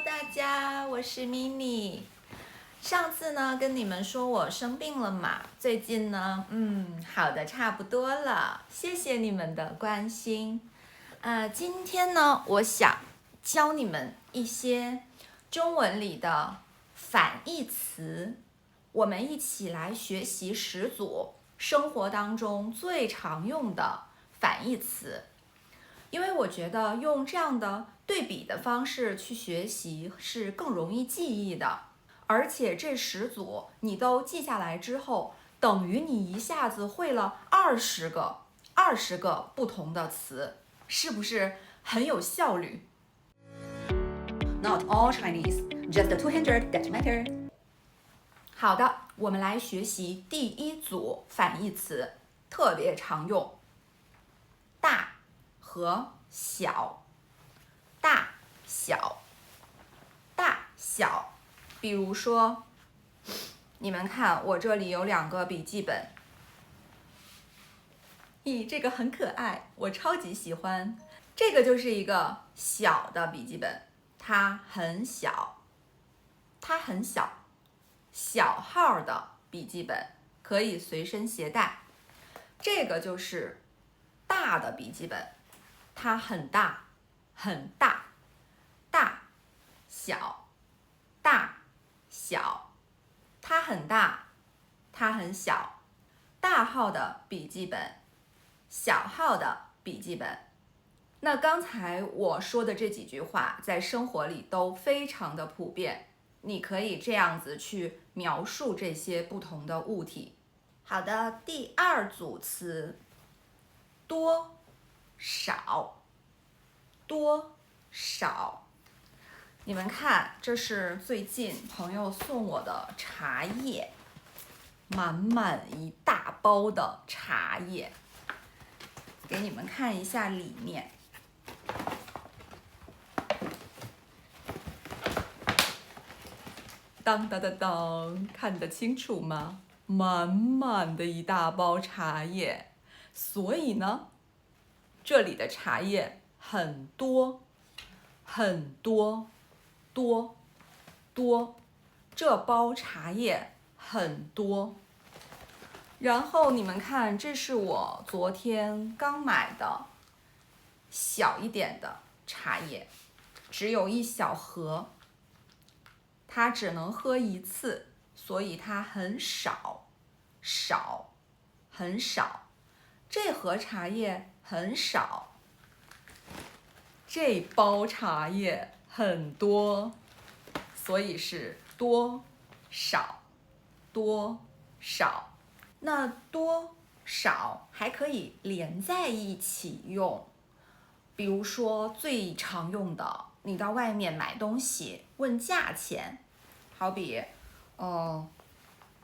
大家，我是 mini。上次呢，跟你们说我生病了嘛，最近呢，好的差不多了，谢谢你们的关心。今天呢，我想教你们一些中文里的反义词，我们一起来学习10组生活当中最常用的反义词。因为我觉得用这样的对比的方式去学习是更容易记忆的，而且这10组你都记下来之后，等于你一下子会了20个不同的词，是不是很有效率？ Not all Chinese, just the 200 that matter. 好的，我们来学习第一组反义词，特别常用，大和小，大小，大小。比如说，你们看我这里有2个笔记本，这个很可爱，我超级喜欢。这个就是一个小的笔记本，它很小，它很小，小号的笔记本可以随身携带。这个就是大的笔记本，它很大，很大，大小，大小，它很大，它很小。大号的笔记本，小号的笔记本。那刚才我说的这几句话，在生活里都非常的普遍，你可以这样子去描述这些不同的物体。好的，第2组词，多少，多少。你们看，这是最近朋友送我的茶叶，满满一大包的茶叶，给你们看一下里面。当当当当，看得清楚吗？满满的一大包茶叶，所以呢，这里的茶叶很多，很多，多，多，这包茶叶很多。然后你们看，这是我昨天刚买的小一点的茶叶，只有1小盒。它只能喝1次，所以它很少，少，很少。这盒茶叶很少，这包茶叶很多，所以是多少，多少。那多少还可以连在一起用，比如说最常用的，你到外面买东西问价钱。好比，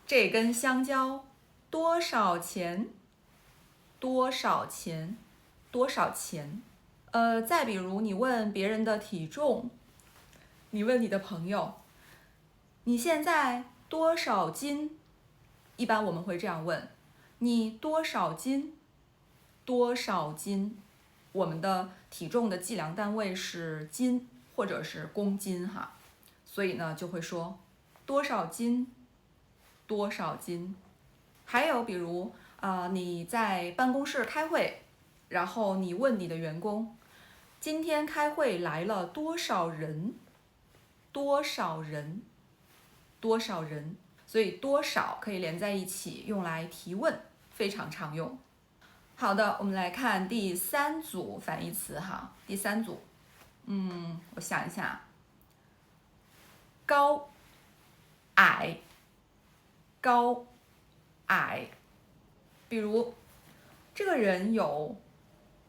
这根香蕉多少钱？多少钱？多少钱？再比如你问别人的体重，你问你的朋友，你现在多少斤？一般我们会这样问，你多少斤？多少斤？我们的体重的计量单位是斤或者是公斤哈。所以呢，就会说多少斤，多少斤。还有比如你在办公室开会，然后你问你的员工，今天开会来了多少人？多少人？多少人？所以多少可以连在一起用来提问，非常常用。好的，我们来看第3组反义词哈。第3组，我想一下。高矮，高矮。比如这个人有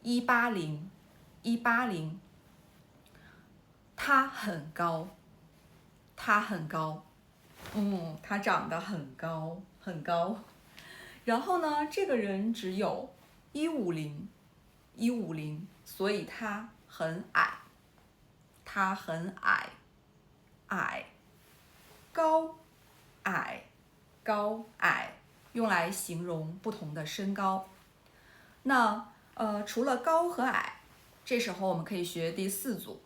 180，他很高，他很高，他长得很高很高。然后呢，这个人只有150，所以他很矮，他很矮，矮。高矮，高矮，用来形容不同的身高。那除了高和矮，这时候我们可以学第4组，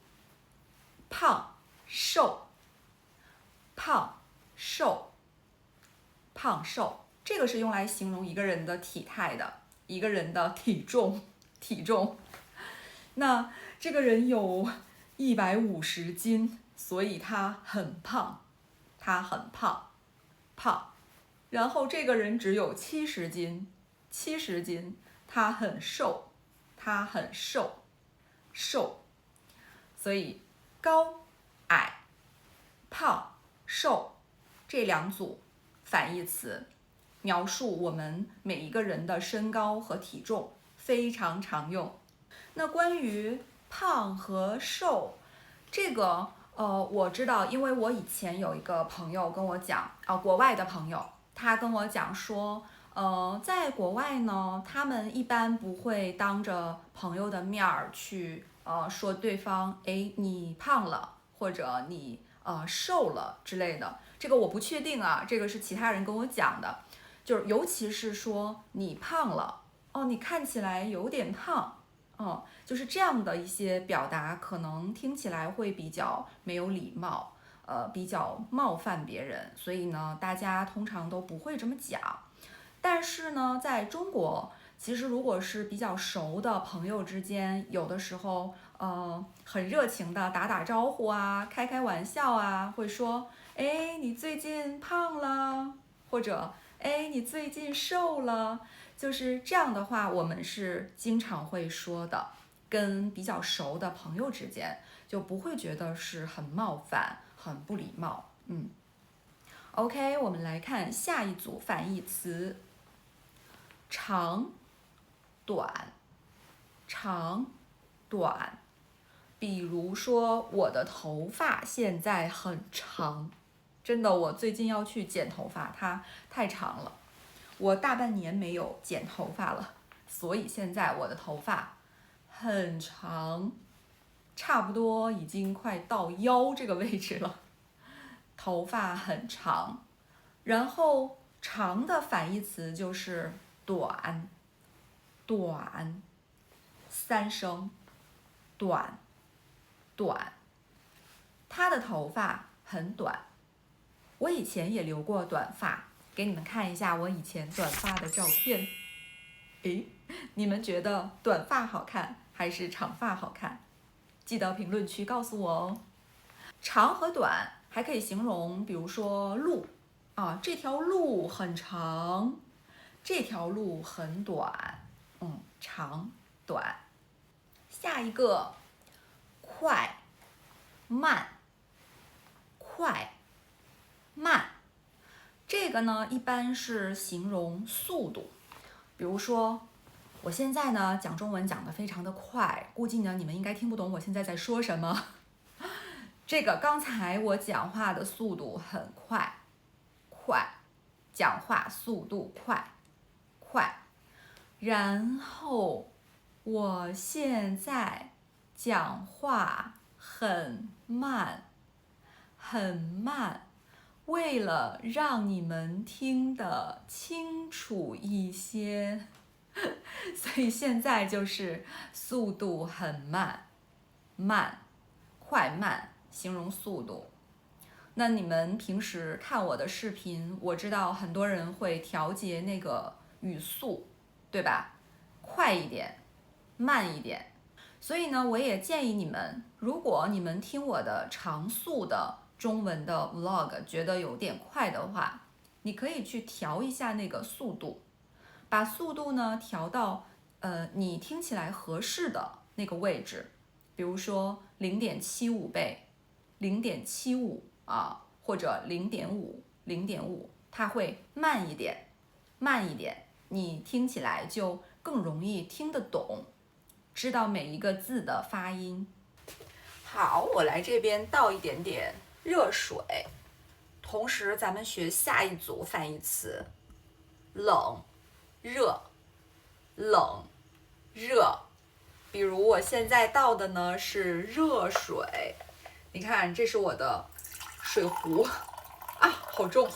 胖瘦，胖瘦，胖瘦，这个是用来形容一个人的体态的，一个人的体重。那这个人有150斤，所以他很胖，胖。然后这个人只有70斤，他很瘦，瘦。所以高、矮、胖、瘦这2组反义词，描述我们每一个人的身高和体重，非常常用。那关于胖和瘦，这个我知道，因为我以前有一个朋友跟我讲，国外的朋友，他跟我讲说，在国外呢，他们一般不会当着朋友的面儿去说对方，哎，你胖了，或者你瘦了之类的。这个我不确定啊，这个是其他人跟我讲的，就是尤其是说你胖了，你看起来有点胖。就是这样的一些表达，可能听起来会比较没有礼貌，比较冒犯别人，所以呢，大家通常都不会这么讲。但是呢，在中国，其实如果是比较熟的朋友之间，有的时候，很热情的打招呼啊，开玩笑啊，会说，哎，你最近胖了，或者，哎，你最近瘦了。就是这样的话，我们是经常会说的，跟比较熟的朋友之间就不会觉得是很冒犯、很不礼貌。OK， 我们来看下一组反义词：长、短，比如说，我的头发现在很长，真的，我最近要去剪头发，它太长了。我大半年没有剪头发了，所以现在我的头发很长，差不多已经快到腰这个位置了。头发很长，然后长的反义词就是短，3声，短。他的头发很短，我以前也留过短发。给你们看一下我以前短发的照片。你们觉得短发好看还是长发好看？记得评论区告诉我哦。长和短还可以形容，比如说路这条路很长，这条路很短。长短。下一个，快慢，这个呢，一般是形容速度。比如说，我现在呢讲中文讲得非常的快，估计呢你们应该听不懂我现在在说什么。这个刚才我讲话的速度很快，讲话速度快。然后我现在讲话很慢，为了让你们听得清楚一些，所以现在就是速度很慢，快慢形容速度。那你们平时看我的视频，我知道很多人会调节那个语速，对吧？快一点，慢一点。所以呢，我也建议你们，如果你们听我的常速的中文的 vlog 觉得有点快的话，你可以去调一下那个速度，把速度呢调到你听起来合适的那个位置，比如说0.75倍，0.75或者0.5，它会慢一点，你听起来就更容易听得懂，知道每一个字的发音。好，我来这边倒一点点热水，同时咱们学下一组反义词：冷、热。比如我现在倒的呢是热水，你看这是我的水壶好重。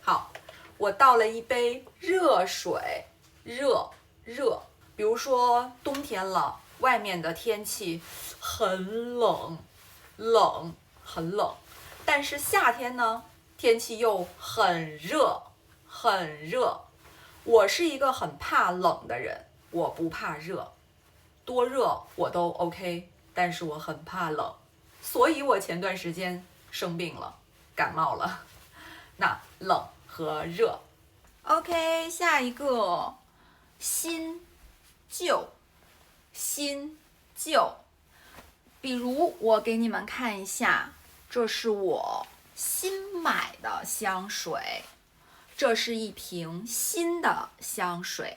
好，我倒了一杯热水，热。比如说冬天了，外面的天气很冷，很冷，但是夏天呢，天气又很热，很热。我是一个很怕冷的人，我不怕热，多热我都 OK， 但是我很怕冷，所以我前段时间生病了，感冒了。那冷和热 ，OK， 下一个新旧，新旧。比如我给你们看一下，这是我新买的香水，这是一瓶新的香水，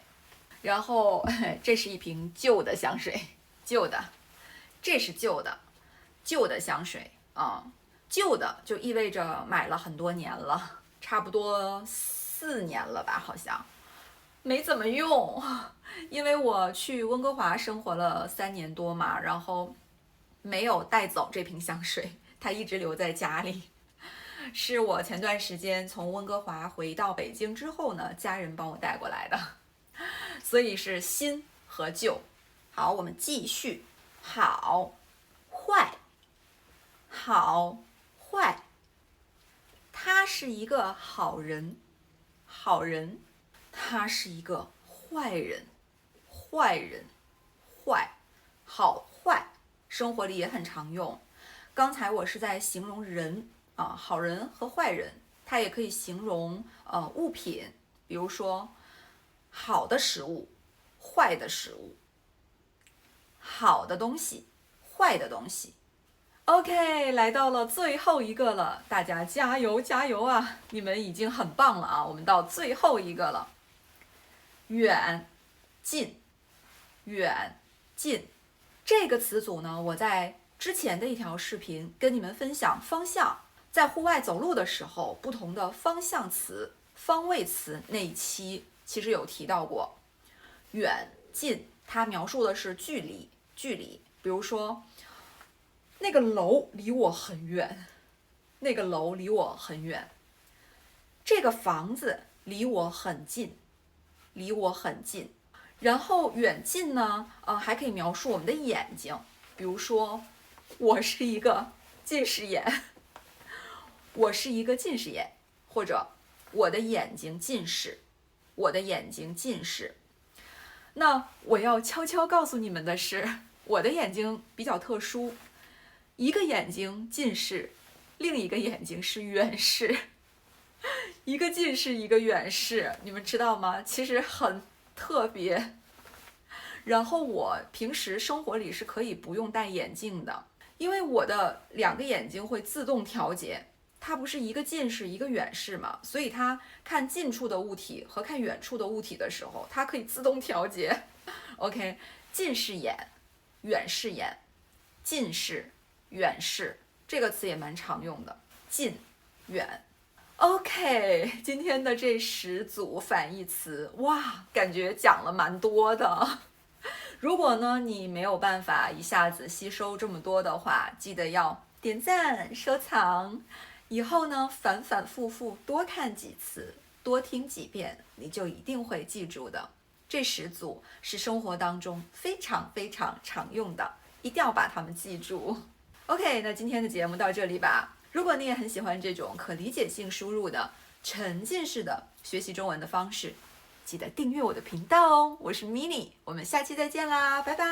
然后这是一瓶旧的香水，旧的，这是旧的，旧的香水啊，旧的就意味着买了很多年了，差不多4年了吧，好像没怎么用，因为我去温哥华生活了3年多嘛，然后没有带走这瓶香水，它一直留在家里。是我前段时间从温哥华回到北京之后呢，家人帮我带过来的，所以是新和旧。好，我们继续。好，坏，好，坏。他是一个好人，好人。他是一个坏人，坏人，坏。好坏，生活里也很常用。刚才我是在形容人。好人和坏人，它也可以形容物品，比如说好的食物，坏的食物，好的东西，坏的东西。OK， 来到了最后一个了，大家加油加油啊！你们已经很棒了啊！我们到最后一个了，远近，远近这个词组呢，我在之前的一条视频跟你们分享方向。在户外走路的时候，不同的方向词、方位词那一期其实有提到过。远近，它描述的是距离，距离。比如说，那个楼离我很远，那个楼离我很远。这个房子离我很近，离我很近。然后远近呢，还可以描述我们的眼睛，比如说，我是一个近视眼。我是一个近视眼，或者我的眼睛近视，我的眼睛近视。那我要悄悄告诉你们的是，我的眼睛比较特殊，一个眼睛近视，另一个眼睛是远视，一个近视，一个远视，你们知道吗？其实很特别。然后我平时生活里是可以不用戴眼镜的，因为我的2个眼睛会自动调节。它不是一个近视一个远视嘛，所以它看近处的物体和看远处的物体的时候，它可以自动调节。OK， 近视眼、远视眼、近视、远视这个词也蛮常用的，近、远。OK， 今天的这10组反义词，哇，感觉讲了蛮多的。如果呢你没有办法一下子吸收这么多的话，记得要点赞、收藏。以后呢，反反复复多看几次，多听几遍，你就一定会记住的。这10组是生活当中非常非常常用的，一定要把它们记住。OK， 那今天的节目到这里吧。如果你也很喜欢这种可理解性输入的沉浸式的学习中文的方式，记得订阅我的频道哦。我是 Mini， 我们下期再见啦，拜拜。